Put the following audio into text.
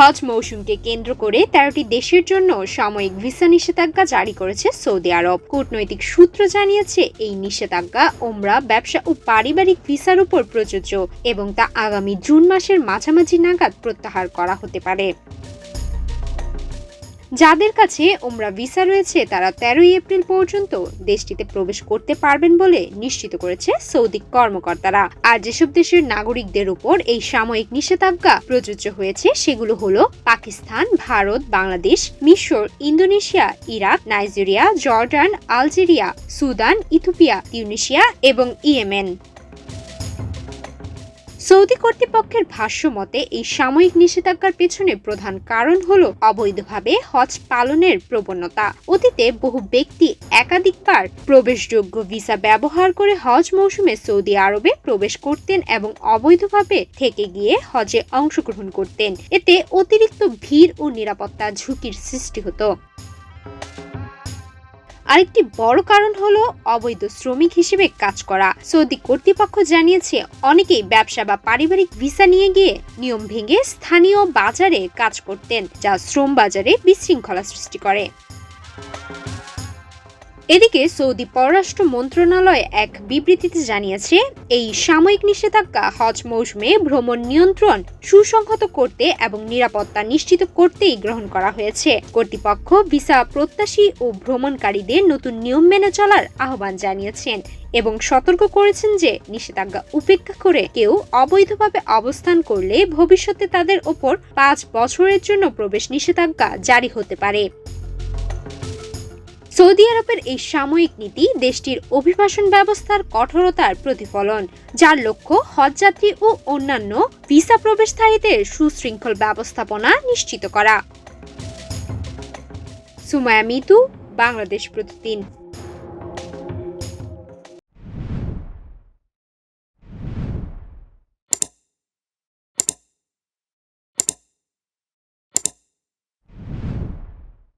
হজ মৌসুমকে কেন্দ্র করে 13টি দেশের জন্য সাময়িক ভিসা নিষেধাজ্ঞা জারি করেছে সৌদি আরব। কূটনৈতিক সূত্র জানিয়েছে, এই নিষেধাজ্ঞা ওমরা, ব্যবসা ও পারিবারিক ভিসার উপর প্রযোজ্য এবং তা আগামী জুন মাসের মাঝামাঝি নাগাদ প্রত্যাহার করা হতে পারে। যাদের কাছে ওমরা ভিসা রয়েছে তারা 13 এপ্রিল পর্যন্ত দেশটিতে প্রবেশ করতে পারবেন বলে নিশ্চিত করেছে সৌদি কর্মকর্তারা। আর যেসব দেশের নাগরিকদের উপর এই সাময়িক নিষেধাজ্ঞা প্রযোজ্য হয়েছে সেগুলো হলো পাকিস্তান, ভারত, বাংলাদেশ, মিশর, Indonesia, Iraq, Nigeria, Jordan, Algeria, Sudan, Ethiopia, Tunisia এবং ইয়েমেন। সৌদি কর্তৃপক্ষের ভাষ্য মতে, এই সাময়িক নিষেধাজ্ঞার পেছনে প্রধান কারণ হলো অবৈধভাবে হজ পালনের প্রবণতা। অতীতে বহু ব্যক্তি একাধিকবার প্রবেশযোগ্য ভিসা ব্যবহার করে হজ মৌসুমে সৌদি আরবে প্রবেশ করতেন এবং অবৈধভাবে থেকে গিয়ে হজে অংশগ্রহণ করতেন। এতে অতিরিক্ত ভিড় ও নিরাপত্তা ঝুঁকির সৃষ্টি হতো। আরেকটি বড় কারণ হলো অবৈধ শ্রমিক হিসেবে কাজ করা। সৌদি কর্তৃপক্ষ জানিয়েছে, অনেকেই ব্যবসা বা পারিবারিক ভিসা নিয়ে গিয়ে নিয়ম ভেঙে স্থানীয় বাজারে কাজ করতেন, যা শ্রম বাজারে বিশৃঙ্খলা সৃষ্টি করে। এদিকে সৌদি পররাষ্ট্র মন্ত্রণালয় এক বিবৃতিতে জানিয়েছে, এই সাময়িক নিষেধাজ্ঞা হজ মৌসুমে ভ্রমণ নিয়ন্ত্রণ সুসংহত করতে এবং নিরাপত্তা নিশ্চিত করতেই গ্রহণ করা হয়েছে। কর্তৃপক্ষ ভিসা প্রত্যাশী ও ভ্রমণকারীদের নতুন নিয়ম মেনে চলার আহ্বান জানিয়েছেন এবং সতর্ক করেছেন যে নিষেধাজ্ঞা উপেক্ষা করে কেউ অবৈধভাবে অবস্থান করলে ভবিষ্যতে তাদের ওপর 5 বছরের জন্য প্রবেশ নিষেধাজ্ঞা জারি হতে পারে। সৌদি আরবের এই সাময়িক নীতি দেশটির অভিবাসন ব্যবস্থার কঠোরতার প্রতিফলন, যার লক্ষ্য হজযাত্রী ও অন্যান্য ভিসা প্রবেশকারীদের সুশৃঙ্খল ব্যবস্থাপনা নিশ্চিত করা। সুমায়া মিতু, বাংলাদেশ প্রতিদিন।